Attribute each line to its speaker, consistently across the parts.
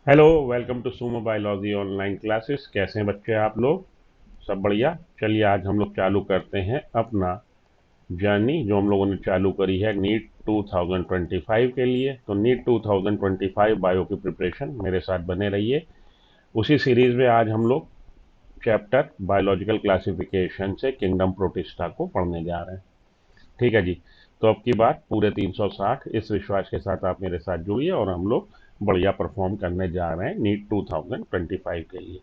Speaker 1: Hello, welcome to Sumo biology online classes. कैसे हैं बच्चे आप लोग? सब बढ़िया। चलिए आज हम लोग चालू करते हैं अपना जर्नी जो हम लोगों ने चालू करी है नीट 2025 के लिए। तो नीट 2025 बायो की प्रिपरेशन मेरे साथ बने रहिए। उसी सीरीज में आज हम लोग चैप्टर बायोलॉजिकल क्लासिफिकेशन से किंगडम प्रोटिस्टा को पढ़ने जा रहे हैं। ठीक है जी। तो अब की बात पूरे 360 इस विश्वास के साथ आप मेरे साथ जुड़िए और हम लोग बढ़िया परफॉर्म करने जा रहे हैं नीट 2025 के लिए।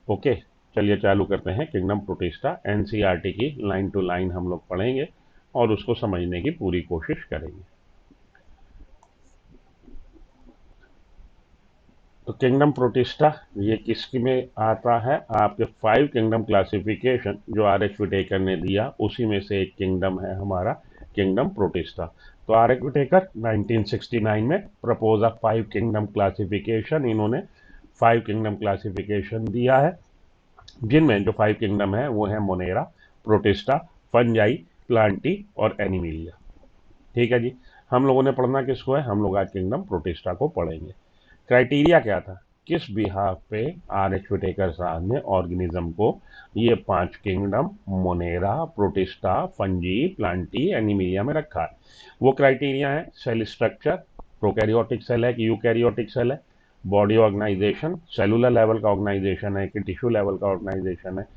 Speaker 1: ओके, चलिए चालू करते हैं। किंगडम प्रोटिस्टा एनसीईआरटी की लाइन टू लाइन हम लोग पढ़ेंगे और उसको समझने की पूरी कोशिश करेंगे। तो किंगडम प्रोटिस्टा ये किसकी में आता है? आपके 5 किंगडम क्लासिफिकेशन जो आर एच विटेकर ने दिया उसी में से एक किंगडम है हमारा किंगडम प्रोटिस्टा। तो आर एच विटेकर 1969 में प्रपोज ऑफ 5 किंगडम क्लासिफिकेशन, इन्होंने 5 किंगडम क्लासिफिकेशन दिया है, जिनमें जो 5 किंगडम है वो है मोनेरा, प्रोटिस्टा, फंजाई, प्लांटी और एनिमिलिया। ठीक है जी। हम लोगों ने पढ़ना किसको है? हम लोग आज किंगडम प्रोटिस्टा को पढ़ेंगे। क्राइटेरिया क्या था? किस बिहाफ पे आर एच विटेकर साहब ने ऑर्गेनिज्म को ये 5 kingdom Monera, protista, fungi, Plantae, Animalia में रखा है? वो क्राइटेरिया है सेल स्ट्रक्चर, प्रोकैरियोटिक सेल है कि यूकैरियोटिक सेल है, बॉडी ऑर्गेनाइजेशन, सेलुलर लेवल का ऑर्गेनाइजेशन है कि टिश्यू लेवल का ऑर्गेनाइजेशन है,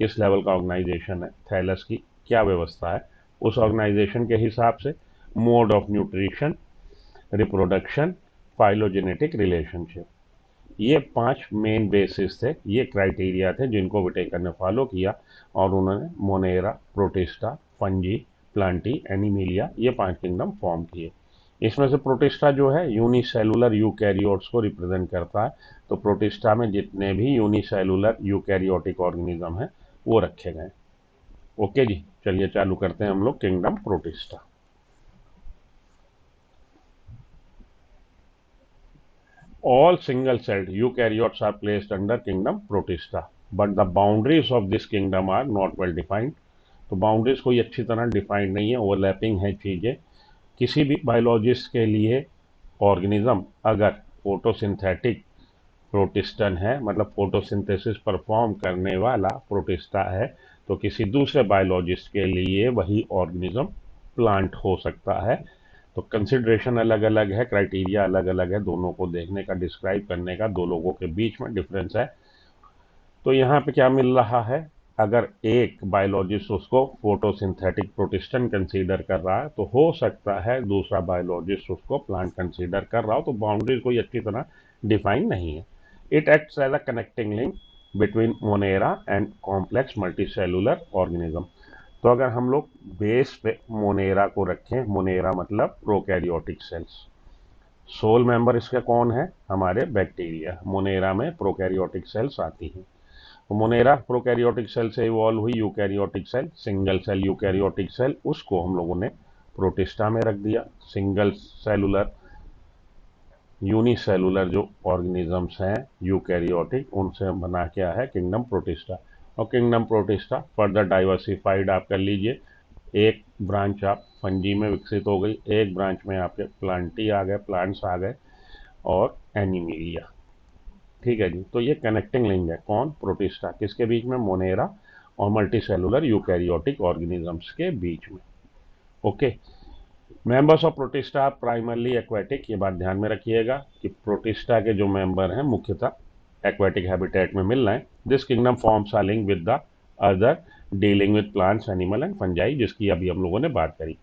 Speaker 1: किस लेवल का ऑर्गेनाइजेशन है, थैलस की क्या व्यवस्था है, उस ऑर्गेनाइजेशन के हिसाब से mode of nutrition, reproduction, phylogenetic relationship. ये 5 मेन बेसिस थे, ये क्राइटेरिया थे जिनको विटेकर ने फॉलो किया और उन्होंने Monera, protista, fungi, Plantae, Animalia ये 5 किंगडम फॉर्म किए। इसमें से प्रोटिस्टा जो है यूनिसेलुलर यूकैरियोट्स को रिप्रेजेंट करता है। तो प्रोटिस्टा में जितने भी यूनिसेलुलर यूकैरियोटिक ऑर्गेनिज्म है वो रखे गए। ओके जी, चलिए चालू करते हैं हम लोग kingdom protista. All single-celled eukaryotes are placed under kingdom Protista, but the boundaries of this kingdom are not well defined. तो बाउंड्रीज कोई अच्छी तरह डिफाइंड नहीं है, ओवरलैपिंग है चीज़ें। किसी भी बायोलॉजिस्ट के लिए ऑर्गेनिज्म अगर फोटोसिंथेटिक प्रोटिस्टन है, मतलब फोटोसिंथेसिस परफॉर्म करने वाला प्रोटिस्टा है, तो किसी दूसरे बायोलॉजिस्ट के लिए वही ऑर्गेनिज्म प्लांट हो सकता है। तो कंसिडरेशन अलग अलग है, क्राइटेरिया अलग अलग है, दोनों को देखने का, डिस्क्राइब करने का, दो लोगों के बीच में डिफरेंस है। तो यहाँ पे क्या मिल रहा है? अगर एक बायोलॉजिस्ट उसको फोटोसिंथेटिक प्रोटिस्टन कंसीडर कर रहा है तो हो सकता है दूसरा बायोलॉजिस्ट उसको प्लांट कंसीडर कर रहा हो। तो बाउंड्रीज कोई अच्छी तरह डिफाइन नहीं है। It acts as a connecting link between Monera and complex multicellular organism. तो अगर हम लोग बेस पे मोनेरा को रखें, मोनेरा मतलब प्रोकैरियोटिक सेल्स, सोल मेंबर इसका कौन है? हमारे बैक्टीरिया। मोनेरा में प्रोकैरियोटिक सेल्स आती हैं। तो मोनेरा प्रोकैरियोटिक सेल से इवॉल्व हुई eukaryotic cell, single cell eukaryotic cell, उसको हम लोगों ने प्रोटिस्टा में रख दिया। सिंगल सेलुलर यूनिसेलुलर जो ऑर्गेनिजम्स हैं यूकैरियोटिक, उनसे बना क्या है? Kingdom Protista. और किंगडम प्रोटिस्टा फर्दर डाइवर्सिफाइड आप कर लीजिए। एक ब्रांच आप फंजी में विकसित हो गई, एक ब्रांच में आपके प्लांटी आ गए, प्लांट्स आ गए, और एनिमिलिया। ठीक है जी। तो ये कनेक्टिंग लिंक है, कौन? प्रोटिस्टा। किसके बीच में? मोनेरा और मल्टीसेलुलर यूकैरियोटिक ऑर्गेनिजम्स के बीच में। Okay. Members of protista primarily aquatic, ये बात ध्यान में रखिएगा कि प्रोटिस्टा के जो मेंबर हैं मुख्यतः एक्वेटिक हैबिटेट में मिल रहे हैं। This kingdom forms are link with the other dealing with plants, animal and fungi, जिसकी अभी हम लोगों ने बात करी।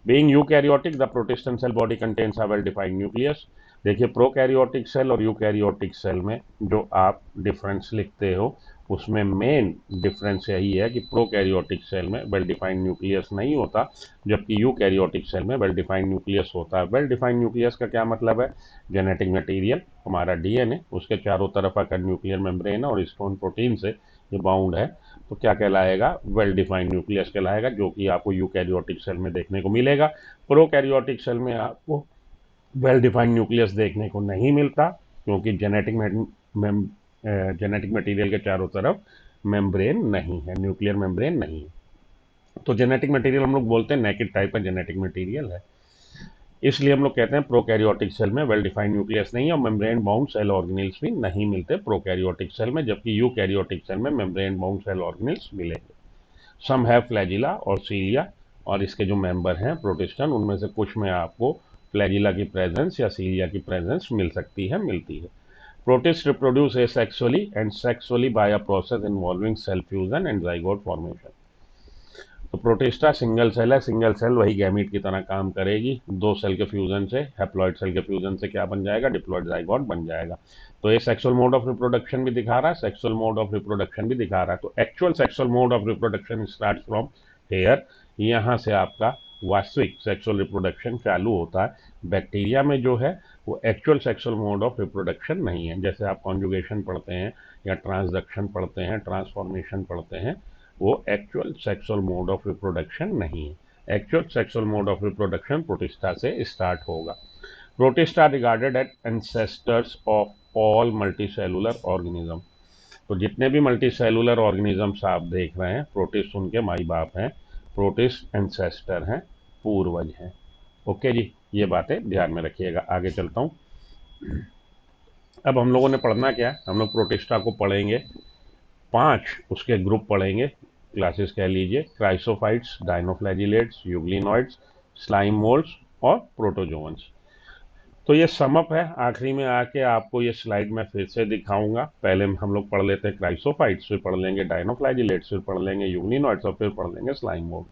Speaker 1: Being eukaryotic the protistan cell body contains a well defined nucleus. देखिए प्रोकैरियोटिक सेल और यूकैरियोटिक सेल में जो आप डिफरेंस लिखते हो उसमें मेन डिफरेंस यही है कि प्रोकैरियोटिक सेल में वेल डिफाइंड न्यूक्लियस नहीं होता, जबकि यूकैरियोटिक सेल में वेल डिफाइंड न्यूक्लियस होता है। वेल डिफाइंड न्यूक्लियस का क्या मतलब है? जेनेटिक मटेरियल, हमारा डीएनए, उसके चारों तरफ अगर न्यूक्लियर मेम्ब्रेन और स्टोन प्रोटीन से ये बाउंड है तो क्या कहलाएगा? वेल डिफाइंड न्यूक्लियस कहलाएगा, जो कि आपको यूकैरियोटिक सेल में देखने को मिलेगा। प्रोकैरियोटिक सेल में आपको वेल डिफाइंड न्यूक्लियस देखने को नहीं मिलता, क्योंकि जेनेटिक मटेरियल के चारों तरफ मेम्ब्रेन नहीं है, न्यूक्लियर मेम्ब्रेन नहीं है। तो जेनेटिक मटेरियल हम लोग बोलते हैं नेकेड टाइप का जेनेटिक मटेरियल है। इसलिए हम लोग कहते हैं प्रोकैरियोटिक सेल में वेल डिफाइंड न्यूक्लियस नहीं है और मेम्ब्रेन बाउंड सेल ऑर्गेनेल्स भी नहीं मिलते प्रोकैरियोटिक सेल में, जबकि यूकैरियोटिक सेल में मेम्ब्रेन बाउंड सेल ऑर्गेनेल्स मिलेंगे। सम है फ्लैजिला और सीलिया, और इसके जो मेंबर हैं प्रोटिस्टन, उनमें से कुछ में आपको फ्लैजिला की प्रेजेंस या सीलिया की प्रेजेंस मिल सकती है, मिलती है। Protists reproduce asexually and sexually by a process involving cell fusion and zygote formation। तो प्रोटिस्टा सिंगल सेल है, सिंगल सेल वही गैमीट की तरह काम करेगी, दो सेल के फ्यूजन से, हैप्लॉइड सेल के फ्यूजन से क्या बन जाएगा, डिप्लॉइड जाइगोट बन जाएगा। तो ये सेक्सुअल मोड ऑफ रिप्रोडक्शन भी दिखा रहा है, सेक्सुअल मोड ऑफ रिप्रोडक्शन भी दिखा रहा है। तो actual sexual mode of reproduction start from here, यहाँ से आपका वास्तविक सेक्सुअल रिप्रोडक्शन चालू होता है। बैक्टीरिया में जो है वो actual sexual mode of reproduction नहीं है। जैसे आप कॉन्जुगेशन पढ़ते हैं या ट्रांसडक्शन पढ़ते हैं, ट्रांसफॉर्मेशन पढ़ते हैं, वो actual sexual mode of reproduction नहीं है। Actual sexual mode of reproduction Protista से स्टार्ट होगा। Protista regarded at ancestors of all multicellular organism. तो जितने भी मल्टीसेलुलर ऑर्गेनिजम्स आप देख रहे हैं, प्रोटिस्ट उनके माई बाप हैं, प्रोटिस्ट एंसेस्टर हैं, पूर्वज हैं। ओके जी, ये बातें ध्यान में रखिएगा। आगे चलता हूँ। अब हम लोगों ने पढ़ना क्या है, हम लोग प्रोटिस्टा को पढ़ेंगे, 5 उसके ग्रुप पढ़ेंगे, क्लासेस कह लीजिए, chrysophytes, dinoflagellates, euglenoids, slime moulds और प्रोटोजोअन्स। तो ये समअप है। आखिरी में आके आपको ये स्लाइड मैं फिर से दिखाऊंगा। पहले हम लोग पढ़ लेते हैं क्राइसोफाइट्स, फिर पढ़ लेंगे डायनोफ्लैजिलेट्स, फिर पढ़ लेंगे यूग्लिनॉइड्स और फिर पढ़ लेंगे स्लाइम मोल्ड।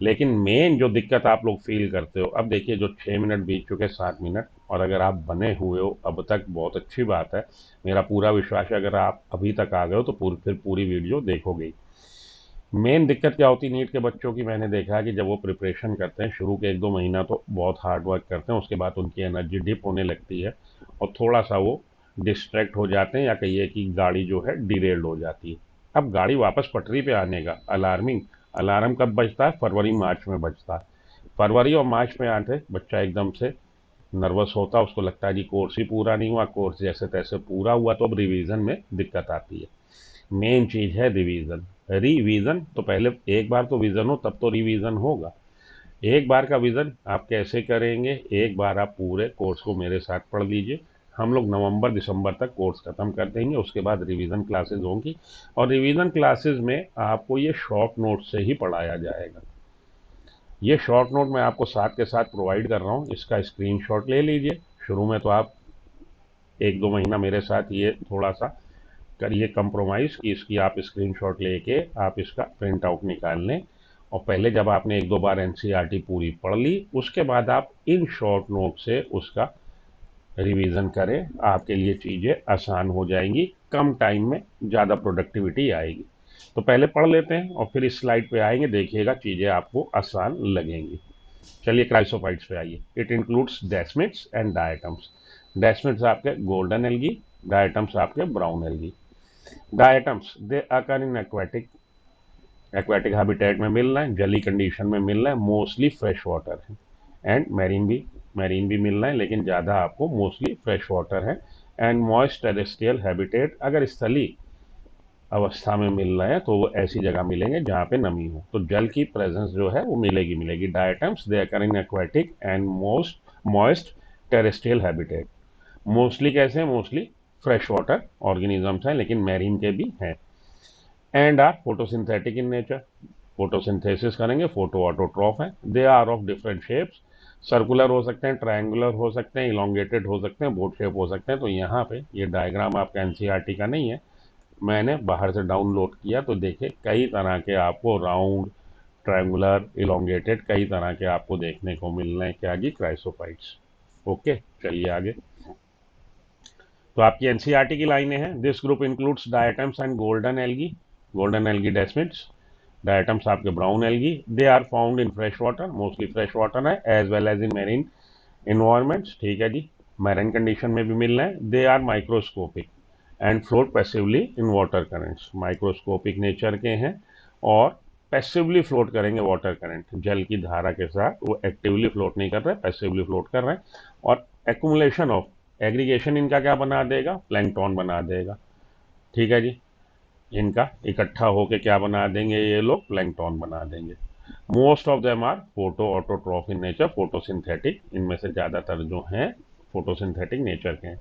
Speaker 1: लेकिन मेन जो दिक्कत आप लोग फील करते हो, अब देखिए जो 6 मिनट बीत चुके, 7 मिनट, और अगर आप बने हुए हो अब तक, बहुत अच्छी बात है। मेरा पूरा विश्वास है अगर आप अभी तक आ गए हो तो फिर पूरी वीडियो देखोगे। मेन दिक्कत क्या होती है नीट के बच्चों की, मैंने देखा है कि जब वो प्रिपरेशन करते हैं, शुरू के 1-2 महीना तो बहुत हार्ड वर्क करते हैं, उसके बाद उनकी एनर्जी डिप होने लगती है और थोड़ा सा वो डिस्ट्रैक्ट हो जाते हैं, या कहिए कि गाड़ी जो है डिरेल्ड हो जाती है। अब गाड़ी वापस पटरी पे आने का अलार्म कब बजता है, फरवरी मार्च में बजता है। फरवरी और मार्च में आते बच्चा एकदम से नर्वस होता, उसको लगता है कि कोर्स ही पूरा नहीं हुआ, कोर्स जैसे तैसे पूरा हुआ, तो अब रिवीजन में दिक्कत आती है। मेन चीज है रिवीजन। रिवीजन तो पहले एक बार तो विजन हो तब तो रिवीजन होगा। एक बार का विजन आप कैसे करेंगे, एक बार आप पूरे कोर्स को मेरे साथ पढ़ लीजिए। हम लोग नवंबर दिसंबर तक कोर्स खत्म कर देंगे, उसके बाद रिवीजन क्लासेस होंगी, और रिवीजन क्लासेस में आपको ये शॉर्ट नोट से ही पढ़ाया जाएगा। ये शॉर्ट नोट मैं आपको साथ के साथ प्रोवाइड कर रहा हूँ, इसका स्क्रीनशॉट ले लीजिए। शुरू में तो आप 1-2 महीना मेरे साथ ये थोड़ा सा करिए कंप्रोमाइज़ कि इसकी आप स्क्रीनशॉट लेके आप इसका प्रिंट आउट निकाल लें, और पहले जब आपने 1-2 बार एनसीईआरटी पूरी पढ़ ली, उसके बाद आप इन शॉर्ट नोट से उसका रिवीजन करें। आपके लिए चीज़ें आसान हो जाएंगी, कम टाइम में ज़्यादा प्रोडक्टिविटी आएगी। तो पहले पढ़ लेते हैं और फिर इस स्लाइड पे आएंगे, देखिएगा चीज़ें आपको आसान लगेंगी। चलिए क्राइसोफाइट्स पे आइए। It includes desmids and diatoms. Desmids आपके गोल्डन एल्गी, डायटम्स आपके brown algae. Diatoms they occur in aquatic habitat में मिल रहे हैं, जली कंडीशन में मिल रहे हैं, मोस्टली फ्रेश वाटर है, एंड मैरीन भी मिल रहे हैं, लेकिन ज़्यादा आपको मोस्टली फ्रेश वाटर है। एंड मॉइस्ट टेरेस्ट्रियल हैबिटेट, अगर स्थलीय अवस्था में मिल रहे हैं तो वो ऐसी जगह मिलेंगे जहाँ पे नमी हो, तो जल की प्रेजेंस जो है वो मिलेगी। Diatoms they occur in aquatic and moist terrestrial habitat. Mostly कैसे हैं, मोस्टली फ्रेश वाटर ऑर्गेनिजम्स हैं, लेकिन मैरीन के भी हैं। And are photosynthetic in nature, photosynthesis करेंगे, फोटो ऑटोट्रॉफ है। They are of different shapes, circular हो सकते हैं, ट्रायंगुलर हो सकते हैं, इलोंगेटेड हो सकते हैं, बोट शेप हो सकते हैं। तो यहाँ पे ये डायग्राम आपका एनसीईआरटी का नहीं है, मैंने बाहर से डाउनलोड किया, तो देखिए कई तरह के आपको राउंड, ट्रायंगुलर, इलोंगेटेड, कई तरह के आपको देखने को मिल रहे हैं क्या जी, क्राइसोफाइट्स। ओके, चलिए आगे। तो आपकी एनसीईआरटी की लाइनें हैं। This group includes diatoms and golden algae desmids. Diatoms आपके brown algae, they are found in fresh water, mostly fresh water है, as well as in marine environments. ठीक है जी, मैरीन कंडीशन में भी मिल रहे हैं। They are microscopic and float passively in water currents. Microscopic nature के हैं और पैसिवली फ्लोट करेंगे वाटर करंट, जल की धारा के साथ। वो एक्टिवली फ्लोट नहीं कर रहे, पैसिवली फ्लोट कर रहे हैं। और एक्यूमुलेशन ऑफ, एग्रीगेशन इनका क्या बना देगा, प्लैंकटन बना देगा। ठीक है जी, इनका इकट्ठा होके क्या बना देंगे, ये लोग प्लैंकटन बना देंगे। Most of them are photoautotroph in nature, photosynthetic, इनमें से ज़्यादातर जो हैं फोटोसिंथेटिक नेचर के हैं।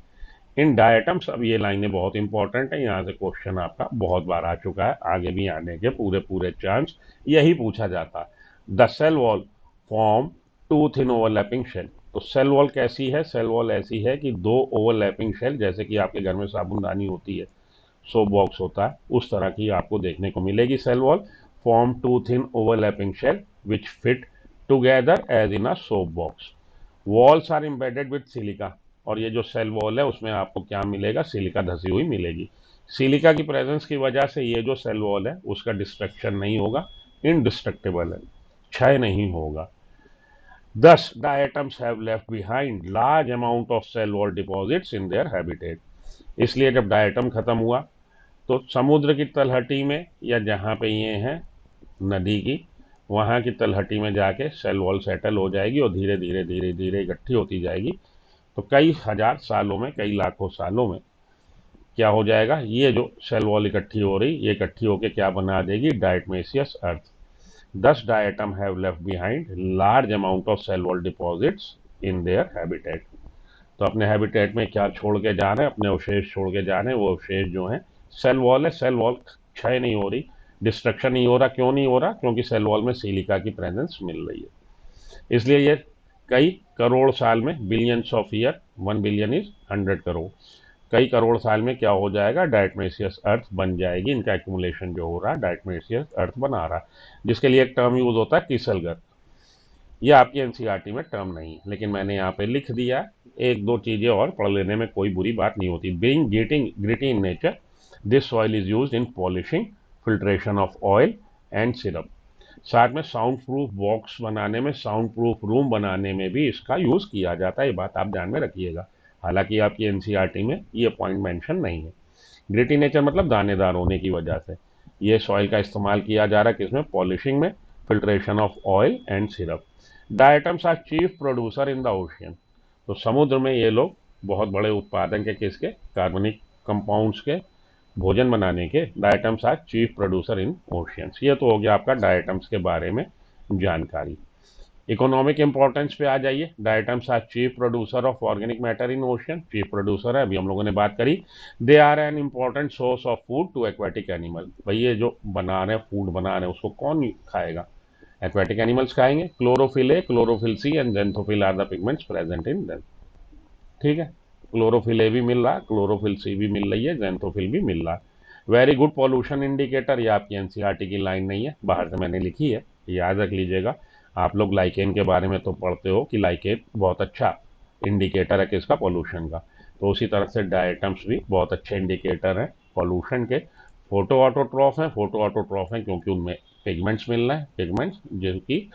Speaker 1: इन डायटम्स, अब ये लाइनें बहुत इंपॉर्टेंट है, यहाँ से क्वेश्चन आपका बहुत बार आ चुका है, आगे भी आने के पूरे पूरे चांस यही पूछा जाता है। The cell wall form two thin overlapping shell. तो सेल वॉल कैसी है? सेल वॉल ऐसी है कि दो ओवरलैपिंग शेल, जैसे कि आपके घर में साबुनदानी होती है, सोप बॉक्स होता है, उस तरह की आपको देखने को मिलेगी cell wall. Form two thin overlapping shell which fit together as in a soap box. Walls are embedded with silica. और ये जो सेल वॉल है उसमें आपको क्या मिलेगा? सिलिका धसी हुई मिलेगी। सिलिका की प्रेजेंस की वजह से ये जो सेल वॉल है उसका डिस्ट्रक्शन नहीं होगा, इनडिस्ट्रक्टेबल है, क्षय नहीं होगा। Thus, diatoms have left behind large amount of cell wall deposits in their habitat. इसलिए जब डायटम खत्म हुआ तो समुद्र की तलहटी में या जहाँ पे ये हैं नदी की, वहाँ की तलहटी में जाके सेल वॉल सेटल हो जाएगी और धीरे धीरे धीरे धीरे इकट्ठी होती जाएगी। तो कई हजार सालों में, कई लाखों सालों में क्या हो जाएगा? ये जो सेल वॉल इकट्ठी हो रही, ये इकट्ठी होकर क्या बना देगी? डायटमेशियस अर्थ। Thus, diatom have left behind large amount of cell wall deposits in their habitat. तो अपने हैबिटेट में क्या छोड़ के जा रहे हैं? अपने अवशेष छोड़ के जा रहे हैं। वो अवशेष जो है सेल वॉल है। सेल वॉल क्षय नहीं हो रही, डिस्ट्रक्शन नहीं हो रहा। क्यों नहीं हो रहा? क्योंकि सेल वॉल में सिलिका की प्रेजेंस मिल रही है। इसलिए ये कई करोड़ साल में, billions of year, 1 billion is 100 crore, कई करोड़ साल में क्या हो जाएगा? डायटमेशियस अर्थ बन जाएगी। इनका एक्यूमुलेशन जो हो रहा है डायटमेशियस अर्थ बना रहा है, जिसके लिए एक टर्म यूज होता है किसलगर। ये आपकी एनसीईआरटी में टर्म नहीं है, लेकिन मैंने यहाँ पे लिख दिया। एक दो चीजें और पढ़ लेने में कोई बुरी बात नहीं होती। Being gritty in nature, this soil is used in polishing, filtration of oil and syrup. साथ में साउंड प्रूफ बॉक्स बनाने में, साउंड प्रूफ रूम बनाने में भी इसका यूज किया जाता है। ये बात आप ध्यान में रखिएगा। हालांकि आपकी एनसीईआरटी में ये पॉइंट मेंशन नहीं है। ग्रिटी नेचर मतलब दानेदार होने की वजह से ये सॉइल का इस्तेमाल किया जा रहा है। किसमें? पॉलिशिंग में, filtration of oil and syrup. Diatoms are chief producer in the ocean. तो समुद्र में ये लोग बहुत बड़े उत्पादन के, किसके? कार्बनिक कंपाउंड्स के, भोजन बनाने के। Diatoms are chief producer in oceans. ये तो हो गया आपका डायटम्स के बारे में जानकारी। इकोनॉमिक इंपॉर्टेंस पे आ जाइए। Diatoms are chief producer of organic matter in ocean. Chief producer है, अभी हम लोगों ने बात करी। They are an important source of food to aquatic animal. भाई ये जो बना रहे हैं, फूड बना रहे हैं, उसको कौन खाएगा? एक्वेटिक एनिमल्स खाएंगे। Chlorophyll A, chlorophyll C and xanthophyll are the pigments present in them. ठीक है, क्लोरोफिल ए भी मिल रहा, क्लोरोफिल सी भी मिल रही है, जेंथोफिल भी मिल रहा। Very good pollution indicator. ये आपकी एनसीईआरटी की लाइन नहीं है, बाहर से मैंने लिखी है, याद रख लीजिएगा। आप लोग लाइकेन के बारे में तो पढ़ते हो कि लाइकेन बहुत अच्छा इंडिकेटर है किसका? पॉल्यूशन का। तो उसी तरह से डायटम्स भी बहुत अच्छे इंडिकेटर हैं पॉल्यूशन के। फोटो ऑटोट्रॉफ हैं। फोटो ऑटोट्रॉफ हैं क्योंकि उनमें पिगमेंट्स मिल रहे हैं, पिगमेंट्स जो कि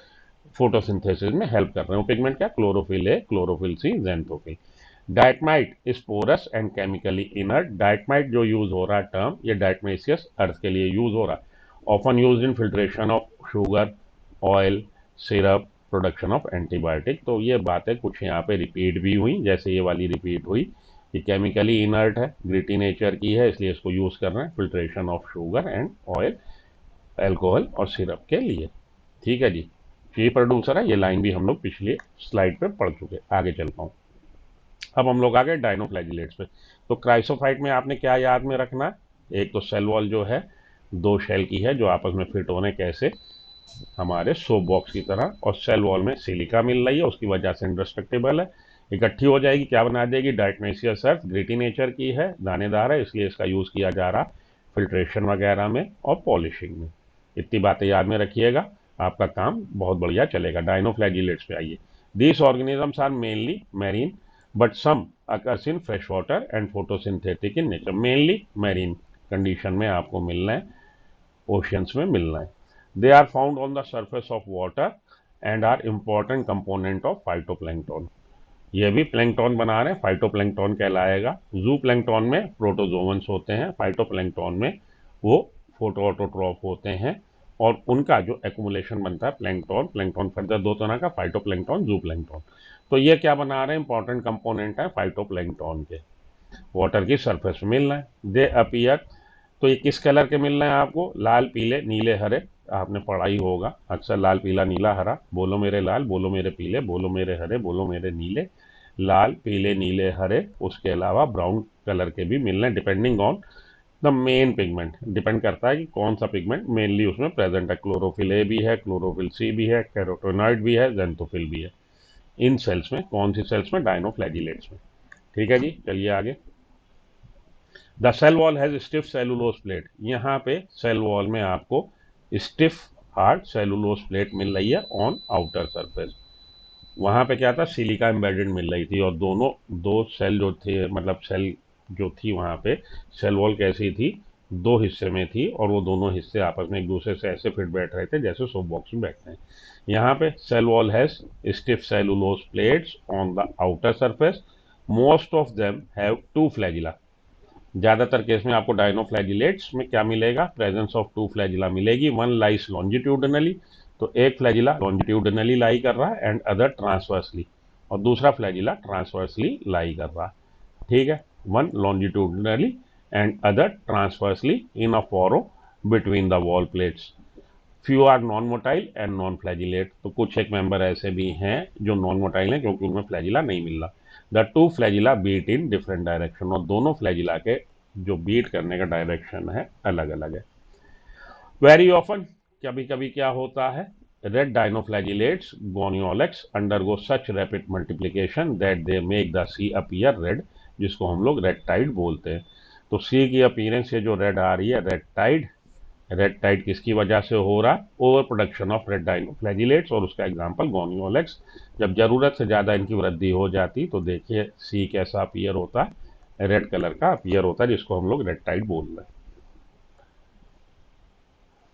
Speaker 1: फोटोसिंथेसिस में हेल्प कर रहे हैं। वो पिगमेंट क्या? Chlorophyll A, chlorophyll c, xanthophyll. Diatomite is porous and chemically inert. Diatomite जो यूज हो रहा है टर्म, ये डायटमेशियस अर्थ के लिए यूज हो रहा है। Often use in filtration of sugar, oil, syrup, production of antibiotic. तो ये बातें कुछ यहाँ पे रिपीट भी हुई, जैसे ये वाली रिपीट हुई कि केमिकली इनर्ट है, ग्रिटी नेचर की है, इसलिए इसको यूज कर रहे हैं filtration of sugar and oil, alcohol और सिरप के लिए। ठीक है जी, ये प्रोड्यूसर है। ये लाइन भी हम लोग पिछली स्लाइड पे पढ़ चुके। आगे चलता हूँ। अब हम लोग आ गए डायनोफ्लैजिलेट्स पे। तो क्राइसोफाइट में आपने क्या याद में रखना है? एक तो सेल वॉल जो है दो शेल की है जो आपस में फिट होने, कैसे? हमारे सोप बॉक्स की तरह। और सेल वॉल में सिलिका मिल रही है, उसकी वजह से इंडेस्ट्रक्टेबल है, इकट्ठी हो जाएगी, क्या बना देगी? डायटमेशियस अर्थ। ग्रिटी नेचर की है, दानेदार है, इसलिए इसका यूज किया जा रहा फिल्ट्रेशन वगैरह में और पॉलिशिंग में। इतनी बातें याद में रखिएगा, आपका काम बहुत बढ़िया चलेगा। डायनोफ्लैजिलेट्स पे आइए। These organisms are mainly marine but some occurs in fresh water and photosynthetic in nature. Mainly marine condition में आपको मिलना है, ओशियंस में मिलना है। They are found on the surface of water and are important component of phytoplankton. ये भी plankton बना रहे हैं, फाइटोप्लैंक्टन कहलाएगा। जू प्लैंक्टन में प्रोटोजोवंस होते हैं, फाइटोप्लैंक्टन में वो फोटोऑटोट्रॉफ होते हैं, और उनका जो एक्युमुलेशन बनता है प्लैंक्टन, प्लैंक्टन फर्दर दो तरह का, फाइटोप्लैंक्टन, जू प्लैंक्टन। तो ये क्या बना रहे हैं? इंपॉर्टेंट कंपोनेंट है फाइटोप्लैंक्टन के, वाटर की सरफेस में मिल रहे हैं। दे अपीयर, तो ये किस कलर के मिल रहे हैं आपको? लाल, पीले, नीले, हरे आपने पढ़ा ही होगा अक्सर, लाल पीला नीला हरा, बोलो मेरे लाल, बोलो मेरे पीले, बोलो मेरे हरे, बोलो मेरे नीले। लाल पीले नीले हरे, उसके अलावा ब्राउन कलर के भी मिलने, depending on the main pigment, depend करता है कि कौन सा पिगमेंट मेनली उसमें प्रेजेंट है। क्लोरोफिल ए भी है, क्लोरोफिल सी भी है, कैरोटीनॉइड भी है, ज़ेंथोफिल भी है। इन सेल्स में, कौन सी सेल्स में? डायनोफ्लैजिलेट्स में। ठीक है जी, चलिए आगे। The cell wall has stiff cellulose plate. यहाँ पे सेल वॉल में आपको स्टिफ हार्ड सेलुलोज प्लेट मिल रही है ऑन आउटर सरफेस। वहाँ पे क्या था? सिलिका एम्बेडेड मिल रही थी, और दोनों दो सेल जो थे, मतलब सेल जो थी वहाँ पे, सेल वॉल कैसी थी? दो हिस्से में थी, और वो दोनों हिस्से आपस में एक दूसरे से ऐसे फिट बैठ रहे थे जैसे सोप बॉक्स में बैठते हैं। यहाँ पे cell wall has stiff cellulose plates on the outer surface. Most of them have two flagella. ज़्यादातर केस में आपको डायनोफ्लैजिलेट्स में क्या मिलेगा? प्रेजेंस ऑफ टू फ्लैजिला मिलेगी। वन लाइस लॉन्जिट्यूडनली, तो एक फ्लैजिला लॉन्जिट्यूडनली लाई कर रहा है, एंड अदर ट्रांसवर्सली, और दूसरा फ्लैजिला ट्रांसवर्सली लाई कर रहा है। ठीक है, one longitudinally and other transversely in a furrow between the wall plates. Few are non motile and non flagellate, तो कुछ एक मेंबर ऐसे भी हैं जो नॉन मोटाइल हैं क्योंकि उनमें फ्लैजिला नहीं मिल रहा। The two flagella beat in different direction, और दोनों फ्लैजिला के जो बीट करने का डायरेक्शन है अलग अलग है। वेरी ऑफन, कभी कभी क्या होता है? Red dinoflagellates Gonyaulax undergo such rapid multiplication that they make the sea appear red, जिसको हम लोग रेड टाइड बोलते हैं। तो सी की अपीयरेंस से जो रेड आ रही है, रेड टाइड। रेड टाइड किसकी वजह से हो रहा? Over production of red dinoflagellates, और उसका एग्जांपल गोनियोलेक्स। जब जरूरत से ज़्यादा इनकी वृद्धि हो जाती तो देखिए सी कैसा अपीयर होता है, रेड कलर का अपीयर होता है, जिसको हम लोग रेड टाइड बोल रहे हैं।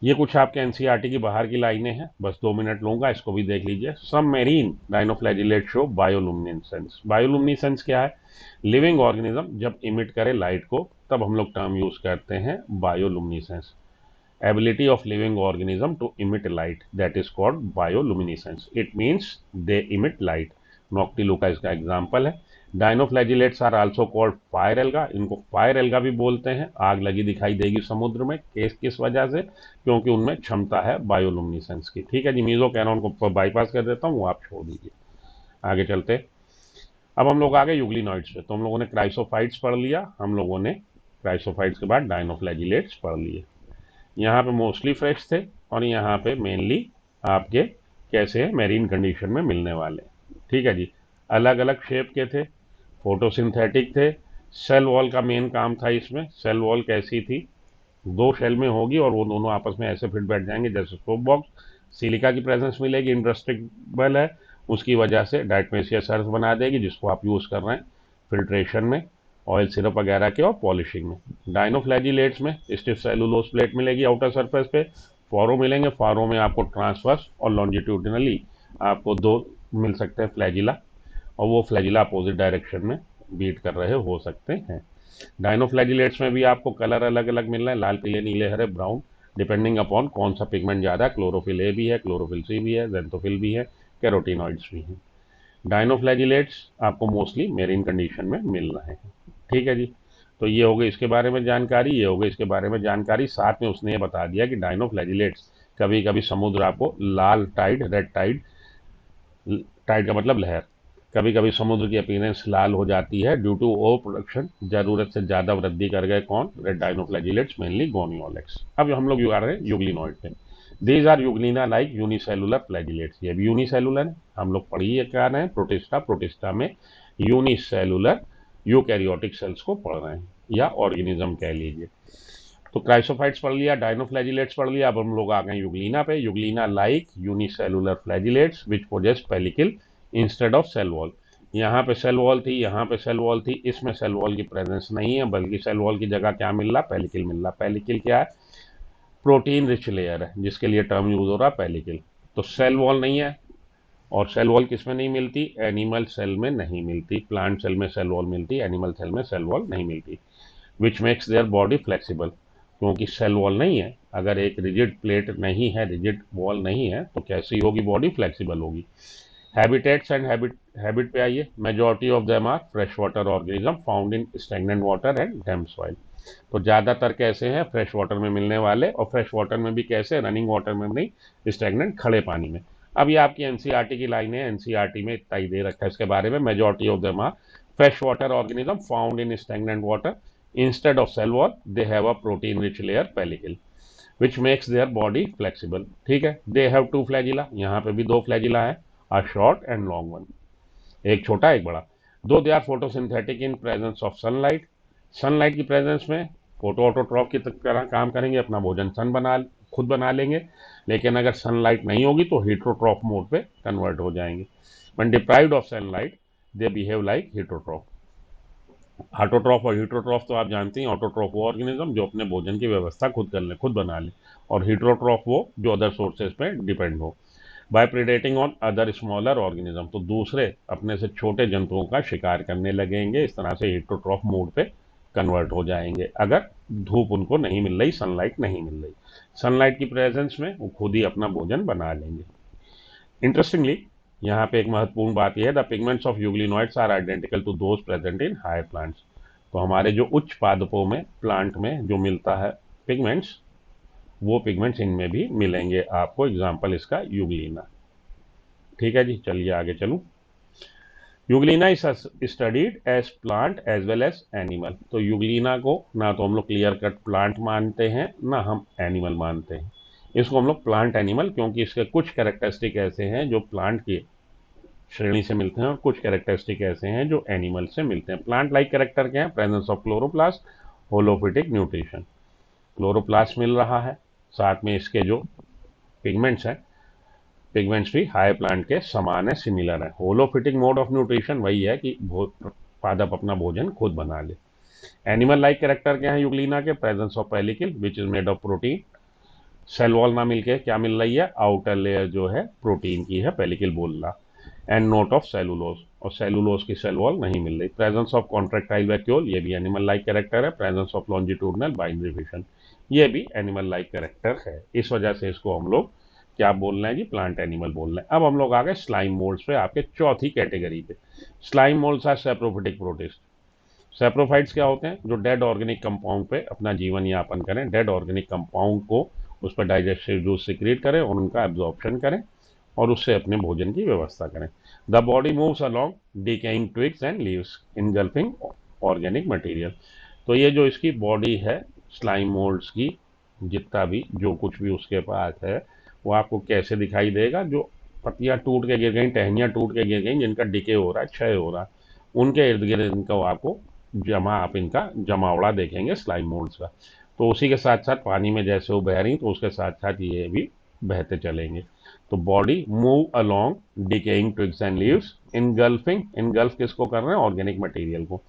Speaker 1: ये कुछ आपके एनसीईआरटी की बाहर की लाइनें हैं, बस 2 मिनट लूंगा, इसको भी देख लीजिए। सम मेरीन डाइनोफ्लैजिलेट शो बायोलुमिनेसेंस। बायोलुमिनेसेंस क्या है? लिविंग ऑर्गेनिज्म जब इमिट करे लाइट को, तब हम लोग टर्म यूज करते हैं bioluminescence. ability of living organism to emit light, that is called bioluminescence. It means they emit light. Noctiluca इसका एग्जाम्पल है। Dinoflagellates are also called fire alga, इनको फायर एल्गा भी बोलते हैं। आग लगी दिखाई देगी समुद्र में, किस वजह से? क्योंकि उनमें क्षमता है बायोलुमिनेसेंस की। ठीक है जी, मीजो कैनोन को बाईपास कर देता हूँ, वो आप छोड़ दीजिए, आगे चलते। अब हम लोग आ गए यूग्लिनॉइड्स पे। तो हम लोगों ने क्राइसोफाइट्स पढ़ लिया, हम लोगों ने क्राइसोफाइट्स के बाद डाइनोफ्लैजिलेट्स पढ़ लिए। यहाँ पे मोस्टली फ्रेश थे, और यहाँ पे मेनली आपके कैसे हैं? मेरीन कंडीशन में मिलने वाले। ठीक है जी, अलग अलग शेप के थे, फोटोसिंथेटिक थे। सेल वॉल का मेन काम था इसमें। सेल वॉल कैसी थी? दो शेल में होगी, और वो दोनों आपस में ऐसे फिट बैठ जाएंगे जैसे सोप बॉक्स। सिलिका की प्रेजेंस मिलेगी, इंडस्ट्रिक्टेबल है, उसकी वजह से डायटमेसिया सर्फ बना देगी, जिसको आप यूज़ कर रहे हैं फिल्ट्रेशन में, ऑयल सिरप वगैरह के, और पॉलिशिंग में। डाइनोफ्लैजिलेट्स में स्टिफ सेलुलोज प्लेट मिलेगी आउटर सरफेस पे, फॉरो मिलेंगे, फॉरो में आपको ट्रांसवर्स और लॉन्जिट्यूडनली आपको दो मिल सकते हैं फ्लैजिला, और वो फ्लैजिला अपोजिट डायरेक्शन में बीट कर रहे हो सकते हैं। डाइनोफ्लैजिलेट्स में भी आपको कलर अलग अलग मिल रहे हैं, लाल पीले नीले हरे ब्राउन, डिपेंडिंग अपॉन कौन सा पिगमेंट ज़्यादा है। क्लोरोफिल ए भी है, क्लोरोफिल सी भी है, जेंथोफिल भी है, कैरोटीनॉइड्स भी हैं। डाइनोफ्लैजिलेट्स आपको मोस्टली मेरीन कंडीशन में मिल रहे हैं। ठीक है जी, तो ये हो गई इसके बारे में जानकारी, ये हो गई इसके बारे में जानकारी। साथ में उसने ये बता दिया कि डाइनोफ्लैजिलेट्स कभी कभी समुद्र आपको लाल टाइड, रेड टाइड, टाइड का मतलब लहर, कभी कभी समुद्र की अपीयरेंस लाल हो जाती है ड्यू टू ओवर प्रोडक्शन, जरूरत से ज्यादा वृद्धि कर गए कौन? Red dinoflagellates, mainly Gonyaulax. अब हम लोग आ रहे हैं यूग्लिनॉइड पे। These are euglena like unicellular flagellates. ये भी यूनिसेलुलर है, हम लोग पढ़िए क्या रहे हैं? प्रोटिस्टा। प्रोटिस्टा में यूनिसेलुलर यूकैरियोटिक सेल्स को पढ़ रहे हैं, या ऑर्गेनिज्म कह लीजिए। तो क्राइसोफाइट्स पढ़ लिया, डाइनोफ्लैजिलेट्स पढ़ लिया, अब हम लोग आ गए यूग्लिना पे। Euglena like unicellular flagellates which possess pellicle instead of cell wall. यहाँ पे सेल वॉल थी, यहाँ पे सेल वॉल थी, इसमें सेल वॉल की प्रेजेंस नहीं है, बल्कि सेल वॉल की जगह क्या मिल रहा? पेलिकल मिल रहा। पेलिकल क्या है? प्रोटीन रिच लेयर है, जिसके लिए टर्म यूज हो रहा है पेलिकल। तो सेल वॉल नहीं है, और सेल वॉल किस में नहीं मिलती? एनिमल सेल में नहीं मिलती। प्लांट सेल में सेल वॉल मिलती, एनिमल सेल में सेल वॉल नहीं मिलती। विच मेक्स देयर बॉडी फ्लेक्सिबल, क्योंकि सेल वॉल नहीं है। अगर एक रिजिड प्लेट नहीं है, रिजिड वॉल नहीं है, तो कैसी होगी बॉडी? फ्लेक्सिबल होगी। हैबिटेट्स एंड हैबिट पे आइए। Majority of them are fresh water organism found in stagnant water and damp soil. तो ज़्यादातर कैसे हैं, फ्रेश वाटर में मिलने वाले, और फ्रेश वाटर में भी कैसे, रनिंग वाटर में नहीं, स्टैग्नेंट खड़े पानी में। अब ये आपकी एनसीईआरटी की लाइन है, एनसीईआरटी में इतना ही दे रखा है इसके बारे में। Majority of them are fresh water organism found in stagnant water, instead of cell wall they have a protein rich layer pellicle which makes their body flexible. ठीक है, दे हैव टू फ्लैजिला, यहाँ पे भी दो flagella है, a short and long one, एक छोटा एक बड़ा। दो they are photosynthetic in presence of sunlight, sunlight की प्रेजेंस में फोटो ऑटोट्रॉप की तरह काम करेंगे, अपना भोजन खुद बना लेंगे। लेकिन अगर सनलाइट नहीं होगी तो हीट्रोट्रॉप मोड पे कन्वर्ट हो जाएंगे। When deprived of sunlight they behave like heterotroph. Autotroph और हीट्रोट्रॉफ तो आप जानते हैं, ऑटोट्रॉफ वो ऑर्गेनिज्म जो अपने भोजन की व्यवस्था खुद कर ले, खुद बना ले, और हीट्रोट्रॉफ वो जो अदर सोर्सेज पे डिपेंड हो। By predating on other smaller organism, तो दूसरे अपने से छोटे जंतुओं का शिकार करने लगेंगे, इस तरह से हीट्रोट्रॉफ मोड पे कन्वर्ट हो जाएंगे अगर धूप उनको नहीं मिल रही, सनलाइट नहीं मिल रही। सनलाइट की प्रेजेंस में वो खुद ही अपना भोजन बना लेंगे। इंटरेस्टिंगली यहाँ पे एक महत्वपूर्ण बात यह है, the pigments of euglenoids are identical to those present in higher plants. तो हमारे जो उच्च पादपों में, प्लांट में जो मिलता है पिगमेंट्स, वो पिगमेंट्स इनमें भी मिलेंगे आपको। एग्जाम्पल इसका यूग्लिना। ठीक है जी, चलिए आगे चलूं। Euglena is studied as plant as well as animal. तो यूग्लिना को ना तो हम लोग क्लियर कट प्लांट मानते हैं, ना हम एनिमल मानते हैं। इसको हम लोग प्लांट एनिमल, क्योंकि इसके कुछ कैरेक्टरिस्टिक ऐसे हैं जो प्लांट की श्रेणी से मिलते हैं, और कुछ कैरेक्टरिस्टिक ऐसे हैं जो एनिमल से मिलते हैं। प्लांट लाइक कैरेक्टर क्या है, presence of chloroplast, holophytic nutrition, chloroplast मिल रहा है, साथ में इसके जो पिगमेंट्स हैं, पिगमेंट्स भी हाई प्लांट के समान है, सिमिलर है। होलोफिटिक मोड ऑफ न्यूट्रिशन वही है कि पादप अपना भोजन खुद बना ले। एनिमल लाइक कैरेक्टर क्या है यूग्लिना के, presence of pellicle which is made of protein, cell wall ना मिलके क्या मिल रही है, आउटर लेयर जो है प्रोटीन की है, पेलिकल बोल रहा, एंड नोट ऑफ सेलुलोज, और सेलुलोज की सेल वॉल नहीं मिल रही। प्रेजेंस ऑफ कॉन्ट्रेक्टाइल वैक्यूल, ये भी एनिमल लाइक कैरेक्टर है। Presence of longitudinal binary fission, ये भी एनिमल लाइक कैरेक्टर है। इस वजह से इसको हम लोग क्या बोल रहे हैं जी, प्लांट एनिमल बोल रहे हैं। अब हम लोग आ गए स्लाइम मोल्ड्स पे, आपके चौथी कैटेगरी पे। Slime moulds are saprophytic protist. Saprophytes क्या होते हैं, जो डेड ऑर्गेनिक कंपाउंड पे अपना जीवन यापन करें, डेड ऑर्गेनिक कंपाउंड को उस पर डाइजेस्टिव जूस सिक्रीट करें और उनका एब्जॉर्प्शन करें और उससे अपने भोजन की व्यवस्था करें। The body moves along decaying twigs and leaves engulfing organic material. तो ये जो इसकी बॉडी है स्लाइम मोल्ड्स की, जितना भी जो कुछ भी उसके पास है, वो आपको कैसे दिखाई देगा, जो पत्तियां टूट के गिर गई, टहनियां टूट के गिर गई, जिनका डिके हो रहा है, क्षय हो रहा है, उनके इर्द गिर्द इनका आपको आप इनका जमावड़ा देखेंगे स्लाइम मोल्ड्स का। तो उसी के साथ साथ पानी में जैसे वो बह रही, तो उसके साथ साथ ये भी बहते चलेंगे। तो body move along decaying twigs and leaves engulfing, engulf किसको कर रहे हैं, ऑर्गेनिक मटेरियल को।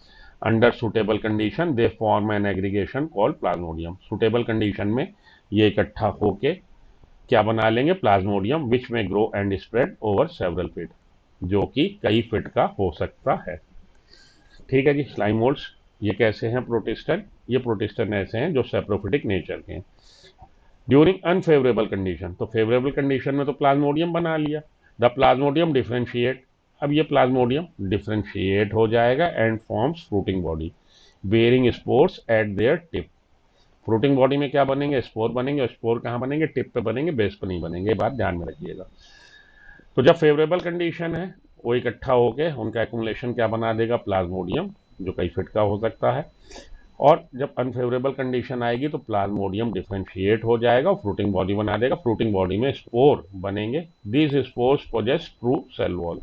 Speaker 1: Under suitable condition they form an aggregation called plasmodium. Suitable condition में ये इकट्ठा होके क्या बना लेंगे, प्लाज्मोडियम, विच में grow and spread over several feet, जो कि कई फीट का हो सकता है। ठीक है जी, स्लाइम मोल्ड्स ये कैसे हैं, प्रोटिस्टन, ये प्रोटिस्टन ऐसे हैं जो सेप्रोफिटिक नेचर के हैं। ड्यूरिंग अनफेवरेबल कंडीशन, तो फेवरेबल कंडीशन में तो प्लाज्मोडियम बना लिया, द प्लाज्मोडियम डिफरेंशिएट, अब ये प्लाज्मोडियम डिफरेंशिएट हो जाएगा and forms fruiting body bearing spores at their tip. Fruiting body में क्या बनेंगे, स्पोर बनेंगे, और स्पोर कहाँ बनेंगे, टिप पे बनेंगे, बेस पे नहीं बनेंगे, ये बात ध्यान में रखिएगा। तो जब फेवरेबल कंडीशन है, वो इकट्ठा होके उनका एक्यूमुलेशन क्या बना देगा, प्लाज्मोडियम, जो कई फिट का हो सकता है। और जब अनफेवरेबल कंडीशन आएगी तो प्लाज्मोडियम डिफरेंशिएट हो जाएगा और फ्रूटिंग बॉडी बना देगा। फ्रूटिंग बॉडी में स्पोर बनेंगे, these spores possess true cell wall,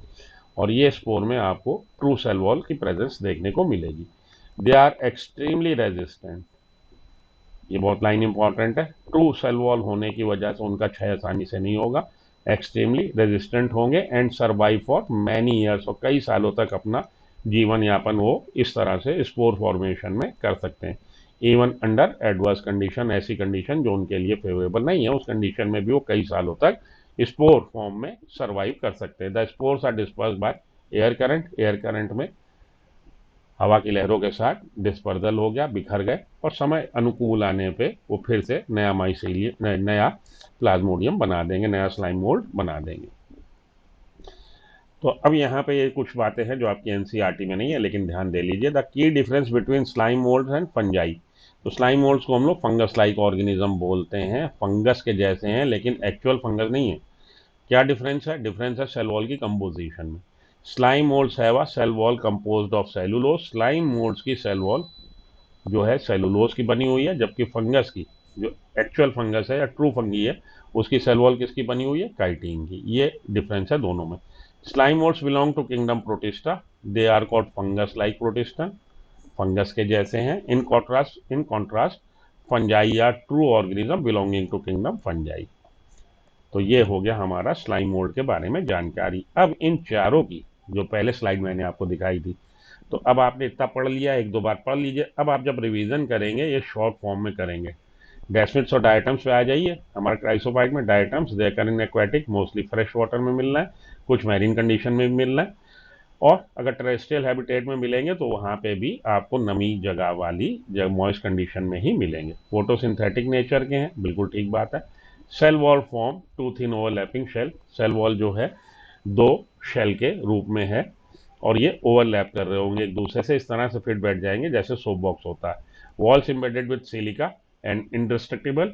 Speaker 1: और ये स्पोर में आपको ट्रू सेल वॉल की प्रेजेंस देखने को मिलेगी। दे आर एक्सट्रीमली रेजिस्टेंट, ये बहुत लाइन इंपॉर्टेंट है, ट्रू सेल वॉल होने की वजह से उनका क्षय आसानी से नहीं होगा, एक्सट्रीमली रेजिस्टेंट होंगे and survive for many years, और कई सालों तक अपना जीवन यापन वो इस तरह से स्पोर फॉर्मेशन में कर सकते हैं। इवन अंडर एडवर्स कंडीशन, ऐसी कंडीशन जो उनके लिए फेवरेबल नहीं है, उस कंडीशन में भी वो कई सालों तक स्पोर फॉर्म में सर्वाइव कर सकते हैं। The spores are disperse by air current, air current में हवा की लहरों के साथ डिस्पर्सल हो गया, बिखर गए, और समय अनुकूल आने पे वो फिर से नया माइसेलियम, नया प्लाज्मोडियम बना देंगे, नया स्लाइम मोल्ड बना देंगे। तो अब यहाँ पे ये कुछ बातें हैं जो आपकी एनसीईआरटी में नहीं है, लेकिन ध्यान दे लीजिए। The key difference between slime moulds and fungi, तो स्लाइम मोल्ड्स को हम लोग फंगस लाइक ऑर्गेनिज्म बोलते हैं, फंगस के जैसे हैं लेकिन एक्चुअल फंगस नहीं है। क्या डिफरेंस है? डिफरेंस है सेल वॉल की कंपोजिशन में। Slime moulds have a cell wall composed of cellulose. Slime moulds की सेल वॉल जो है सेलुलोज की बनी हुई है, जबकि फंगस की जो एक्चुअल फंगस है या ट्रू फंगी है उसकी सेल वॉल किसकी बनी हुई है? काइटिन की। ये डिफरेंस है दोनों में। Slime moulds belong to kingdom Protista. They are called fungus like Protista, fungus के जैसे हैं। इन कॉन्ट्रास्ट फंजाई या true organism belonging to kingdom Fungi. तो ये हो गया हमारा स्लाइम मोल्ड के बारे में जानकारी। अब इन चारों की जो पहले स्लाइड मैंने आपको दिखाई थी, तो अब आपने इतना पढ़ लिया, एक दो बार पढ़ लीजिए। अब आप जब रिवीजन करेंगे ये शॉर्ट फॉर्म में करेंगे। डेस्मिड्स और डायटम्स पे आ जाइए। हमारे क्राइसोफाइट में डायटम्स दे कर in aquatic, mostly fresh water में मिल रहा है, कुछ मैरीन कंडीशन में भी मिल रहा है, और अगर टेरेस्ट्रियल हैबिटेट में मिलेंगे तो वहाँ पे भी आपको नमी जगह वाली मॉइस्ट कंडीशन में ही मिलेंगे। फोटोसिंथेटिक नेचर के हैं, बिल्कुल ठीक बात है। Cell wall form two thin overlapping shell. Cell wall जो है दो शेल के रूप में है और ये ओवरलैप कर रहे होंगे एक दूसरे से, इस तरह से फिट बैठ जाएंगे जैसे सोप बॉक्स होता है। Walls embedded with silica and इंडेस्ट्रक्टिबल,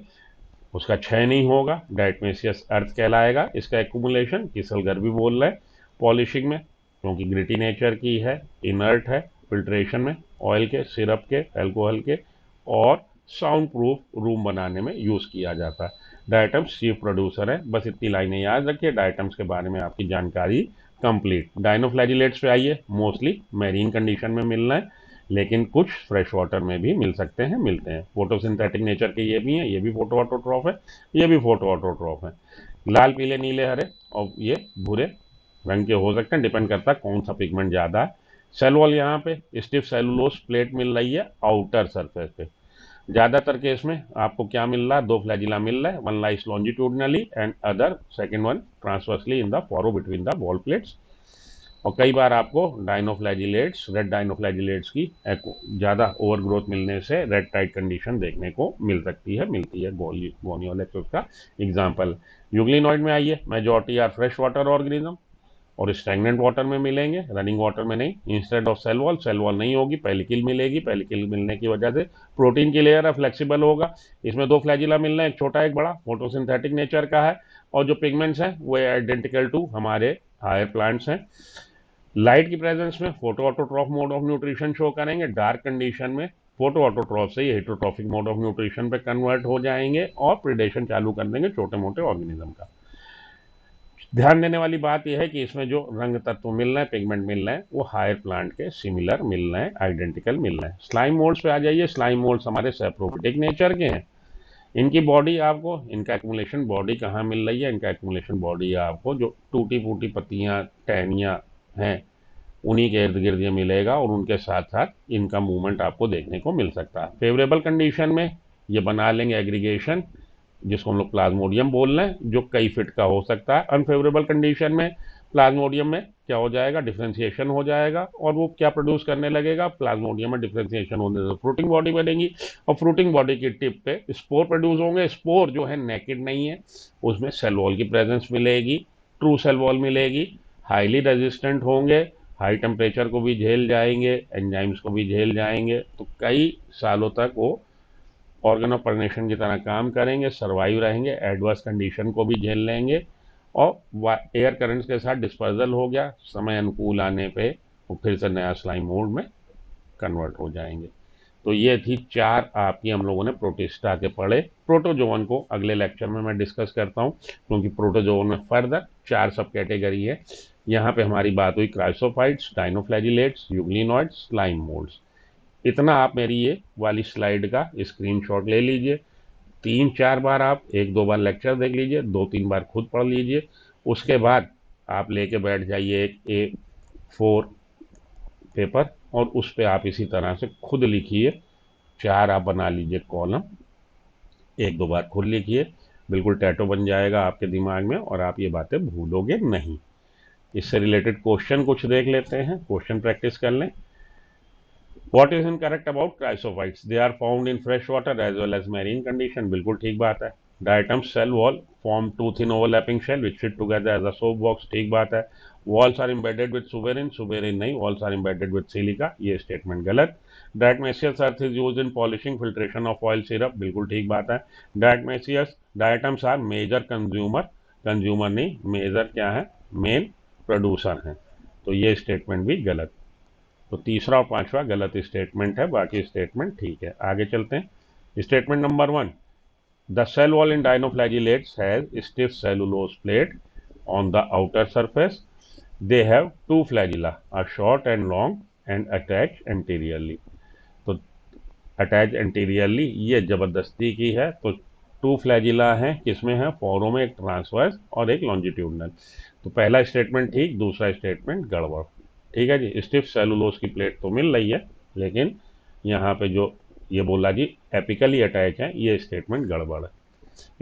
Speaker 1: उसका क्षय नहीं होगा, डायटमेसियस अर्थ कहलाएगा। इसका एक्यूमुलेशन किसलगर भी बोल रहे हैं। पॉलिशिंग में क्योंकि ग्रिटी नेचर की है, इनर्ट है। फिल्ट्रेशन में ऑयल के, सिरप के, अल्कोहल के, और साउंड प्रूफ रूम बनाने में यूज किया जाता है। डायटम्स चीफ प्रोड्यूसर है। बस इतनी लाइनें याद रखिए, डायटम्स के बारे में आपकी जानकारी कंप्लीट। डायनोफ्लैजिलेट्स पे आइए। मोस्टली मैरीन कंडीशन में मिलना है, लेकिन कुछ फ्रेश वाटर में भी मिल सकते हैं, मिलते हैं। फोटोसिंथेटिक नेचर के ये भी हैं, ये भी फोटो ऑटोट्रॉफ है, ये भी फोटो ऑटोट्रॉफ है। लाल, पीले, नीले, हरे और ये भूरे रंग के हो सकते हैं, डिपेंड करता है कौन सा पिगमेंट ज़्यादा है। सेल वॉल यहाँ पे स्टिफ सेलुलोज प्लेट मिल रही है आउटर सरफेस पे। ज़्यादातर केस में आपको क्या मिल रहा है? दो फ्लैजिला मिल रहा है, one lies longitudinally and other second one transversely in the furrow between the wall plates. और कई बार आपको डाइनोफ्लैजिलेट्स, रेड डाइनोफ्लैजिलेट्स की ज़्यादा ओवर ग्रोथ मिलने से रेड टाइट कंडीशन देखने को मिल सकती है, मिलती है। गोनियोलेक्स का एग्जाम्पल। यूग्लिनॉइड में आइए। Majority are fresh water organism और स्टैग्नेंट वाटर में मिलेंगे, रनिंग वाटर में नहीं। इंस्टेड ऑफ सेल वॉल नहीं होगी, पेलिकिल मिलेगी। पेलिकिल मिलने की वजह से प्रोटीन की लेयर है, फ्लेक्सिबल होगा। इसमें दो फ्लैजिला मिल रहे हैं, एक छोटा एक बड़ा, फोटोसिंथेटिक नेचर का है। और जो पिगमेंट्स हैं वो आइडेंटिकल टू हमारे हायर प्लांट्स हैं। लाइट की प्रेजेंस में photo autotroph mode of nutrition show करेंगे। डार्क कंडीशन में फोटो ऑटोट्रॉफ से ये हेटरोट्रॉफिक मोड ऑफ न्यूट्रिशन पे कन्वर्ट हो जाएंगे और प्रिडेशन चालू कर देंगे छोटे मोटे ऑर्गेनिज्म का। ध्यान देने वाली बात यह है कि इसमें जो रंग तत्व मिल रहे हैं, पिगमेंट मिल रहे हैं, वो हायर प्लांट के सिमिलर मिल रहे हैं, आइडेंटिकल मिल रहे हैं। स्लाइम मोल्ड्स पे आ जाइए। स्लाइम मोल्ड्स हमारे सेप्रोफिटिक नेचर के हैं। इनकी बॉडी आपको, इनका एक्यूमुलेशन बॉडी कहाँ मिल रही है? इनका एक्यूमुलेशन बॉडी आपको जो टूटी फूटी पत्तियां, टहनियां हैं, उन्हीं के इर्द गिर्द ये मिलेगा और उनके साथ साथ इनका मूवमेंट आपको देखने को मिल सकता है। फेवरेबल कंडीशन में ये बना लेंगे एग्रीगेशन, जिसको हम लोग प्लाज्मोडियम बोल रहे हैं, जो कई फिट का हो सकता है। अनफेवरेबल कंडीशन में प्लाज्मोडियम में क्या हो जाएगा? डिफ्रेंसिएशन हो जाएगा। और वो क्या प्रोड्यूस करने लगेगा? प्लाज्मोडियम में डिफ्रेंसिएशन होने से फ्रूटिंग बॉडी बनेगी और फ्रूटिंग बॉडी की टिप पे स्पोर प्रोड्यूस होंगे। स्पोर जो है नेकेड नहीं है, उसमें सेल वॉल की प्रेजेंस मिलेगी, ट्रू सेल वॉल मिलेगी। हाईली रेजिस्टेंट होंगे, हाई टेम्परेचर को भी झेल जाएंगे, एंजाइम्स को भी झेल जाएंगे, तो कई सालों तक वो ऑर्गन ऑफ परनेशन की तरह काम करेंगे, सर्वाइव रहेंगे, एडवर्स कंडीशन को भी झेल लेंगे और एयर करंट्स के साथ डिस्पर्जल हो गया, समय अनुकूल आने पे वो फिर से नया स्लाइम मोड में कन्वर्ट हो जाएंगे। तो ये थी चार आपकी हम लोगों ने प्रोटिस्टा के पढ़े। प्रोटोजोवन को अगले लेक्चर में मैं डिस्कस करता हूँ, क्योंकि प्रोटोजोवन में फर्दर चार सब कैटेगरी है। यहाँ पे हमारी बात हुई chrysophytes, dinoflagellates, euglenoids, slime moulds. इतना आप मेरी ये वाली स्लाइड का स्क्रीनशॉट ले लीजिए। तीन चार बार आप एक दो बार लेक्चर देख लीजिए, दो तीन बार खुद पढ़ लीजिए। उसके बाद आप लेके बैठ जाइए एक A4 पेपर और उस पर आप इसी तरह से खुद लिखिए। चार आप बना लीजिए कॉलम, एक दो बार खुद लिखिए, बिल्कुल टैटो बन जाएगा आपके दिमाग में और आप ये बातें भूलोगे नहीं। इससे रिलेटेड क्वेश्चन कुछ देख लेते हैं, क्वेश्चन प्रैक्टिस कर लें। What is incorrect about chrysophytes? They are found in fresh water as well as marine condition. बिल्कुल ठीक बात है। Diatom cell wall form two thin overlapping shell which fit together as a soap box, ठीक बात है। Walls are embedded with suberin, suberin नहीं, walls are embedded with silica, ये statement गलत। Diatomaceous earth is use in polishing filtration of oil syrup, बिल्कुल ठीक बात है। Diatomaceous diatoms are major consumer, consumer नहीं, मेजर क्या है, मेन प्रोड्यूसर हैं, तो ये स्टेटमेंट भी गलत। तो तीसरा और पांचवा गलत स्टेटमेंट है, बाकी स्टेटमेंट ठीक है। आगे चलते हैं। Statement number 1, the cell wall in dinoflagellates has stiff cellulose plate on the outer surface. They have two flagella, a short and long, and attach anteriorly. तो अटैच एंटीरियरली ये जबरदस्ती की है, तो टू फ्लैजिला है, किसमें है, फोरो में, एक ट्रांसवर्स और एक लॉन्जिट्यूडनल। तो पहला स्टेटमेंट ठीक, दूसरा स्टेटमेंट गड़बड़। ठीक है जी, स्टिफ सेलुलोज की प्लेट तो मिल रही है, लेकिन यहाँ पे जो ये बोला जी एपिकली अटैच है, ये स्टेटमेंट गड़बड़ है।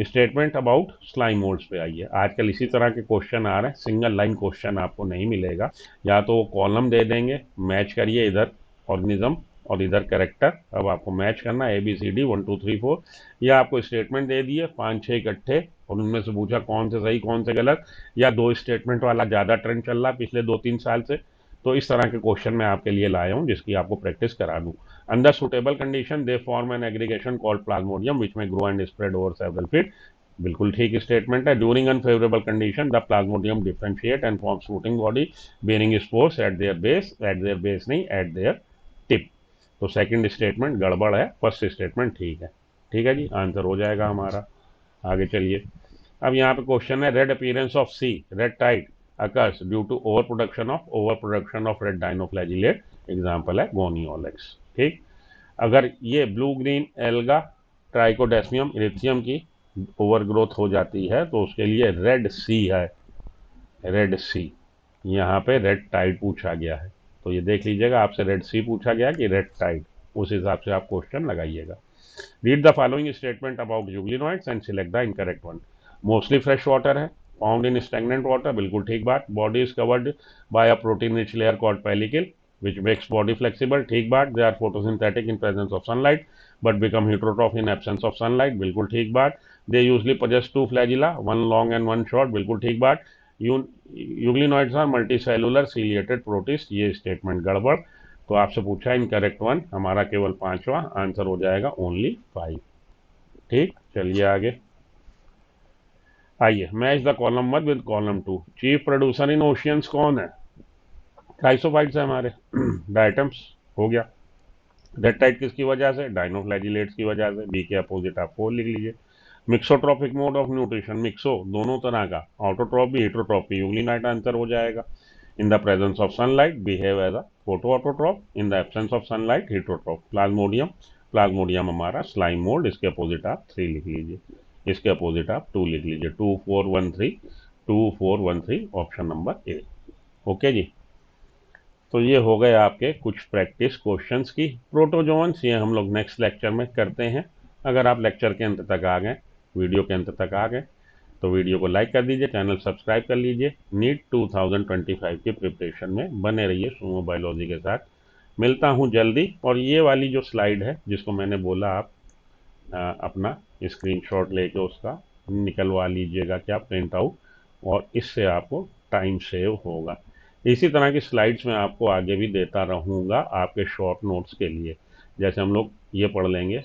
Speaker 1: स्टेटमेंट अबाउट स्लाइम मोल्ड्स पे आइए। आजकल इसी तरह के क्वेश्चन आ रहे हैं, सिंगल लाइन क्वेश्चन आपको नहीं मिलेगा, या तो वो कॉलम दे देंगे, मैच करिए इधर ऑर्गेनिज्म और इधर करेक्टर, अब आपको मैच करना ABCD 1 2 3 4, या आपको स्टेटमेंट दे दिए 5 6 इकट्ठे और उनमें से पूछा कौन से सही कौन से गलत, या दो स्टेटमेंट वाला ज़्यादा ट्रेंड चल रहा है पिछले 2 3 साल से। तो इस तरह के क्वेश्चन मैं आपके लिए लाया हूँ जिसकी आपको प्रैक्टिस करा दूँ। Under suitable condition, they form an aggregation called plasmodium, which may grow and spread over several feet. बिल्कुल ठीक स्टेटमेंट है। During unfavourable condition the plasmodium differentiate and form fruiting body bearing spores at their base नहीं, at their tip. तो second statement गड़बड़ है, first statement ठीक है। ठीक है जी, आंसर हो जाएगा हमारा। आगे चलिए। अब यहाँ पे क्वेश्चन है, red appearance of sea red tide occurs due to over production of red dinoflagellate, example है गोनियोलेक्स। ठीक, अगर ये blue green alga trichodesmium erythraeum की ओवर ग्रोथ हो जाती है तो उसके लिए रेड सी है, रेड सी। यहाँ पे रेड टाइड पूछा गया है, तो ये देख लीजिएगा, आपसे रेड सी पूछा गया कि रेड टाइड, उस हिसाब से आप क्वेश्चन लगाइएगा। Read the following statement about euglenoids and select the incorrect one. Mostly fresh water है, फाउंड इन स्टैग्नेंट वाटर, बिल्कुल ठीक बात। Body is covered by a protein rich layer called pellicle which makes body flexible, ठीक बात। they are photosynthetic in presence of sunlight but become heterotroph in absence of sunlight, बिल्कुल ठीक बात। they usually possess two flagella, one long and one short, बिल्कुल ठीक बात। Euglenoids are multicellular ciliated protist, ये statement गड़बड़। तो आपसे पूछा इनकरेक्ट वन, हमारा केवल पांचवा आंसर हो जाएगा ओनली 5। ठीक, चलिए आगे। आइए, match the column 1 with column 2। Chief producer in oceans कौन है, क्राइसोफाइट्स है हमारे। डायटम्स हो गया। रेड टाइड किसकी वजह से, डाइनोफ्लैजिलेट्स की वजह से, बी के अपोजिट आप 4 लिख लीजिए। Mixotrophic mode of nutrition, myxo दोनों तरह का, ऑटोट्रॉप भी हेट्रोट्रॉप भी, यूग्लिनाइट आंसर हो जाएगा। In the presence of sunlight behave as a photo autotroph, in the absence of sunlight heterotroph. Plasmodium, plasmodium हमारा स्लाइम मोल्ड, इसके अपोजिट आप 3 लिख लीजिए, इसके अपोजिट आप 2 लिख लीजिए। 2 4 1 3, 2 4 1 3, ऑप्शन नंबर ए। ओके जी, तो ये हो गए आपके कुछ प्रैक्टिस क्वेश्चंस की। प्रोटोजोन्स ये हम लोग नेक्स्ट लेक्चर में करते हैं। अगर आप लेक्चर के अंत तक आ गए, वीडियो के अंत तक आ गए, तो वीडियो को लाइक कर दीजिए, चैनल सब्सक्राइब कर लीजिए। नीट 2025 की प्रिपरेशन में बने रहिए सुमो बायोलॉजी के साथ। मिलता हूँ जल्दी। और ये वाली जो स्लाइड है जिसको मैंने बोला आप अपना स्क्रीनशॉट लेके उसका निकलवा लीजिएगा क्या, प्रिंट आउट, और इससे आपको टाइम सेव होगा। इसी तरह की स्लाइड्स मैं आपको आगे भी देता रहूँगा आपके शॉर्ट नोट्स के लिए। जैसे हम लोग ये पढ़ लेंगे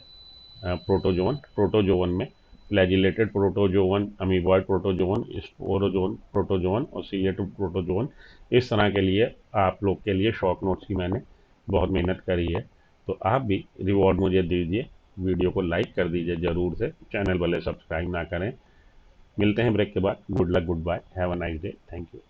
Speaker 1: प्रोटोजोवन में flagellated protozoan, amoeboid protozoan, sporozoan protozoan और सीलिएटेड प्रोटोजोवन। इस तरह के लिए आप लोग के लिए शॉर्ट नोट्स की मैंने बहुत मेहनत करी है, तो आप भी रिवॉर्ड मुझे दीजिए, वीडियो को लाइक कर दीजिए ज़रूर से, चैनल भले सब्सक्राइब ना करें। मिलते हैं ब्रेक के बाद। Good luck, goodbye, have a nice day, thank you.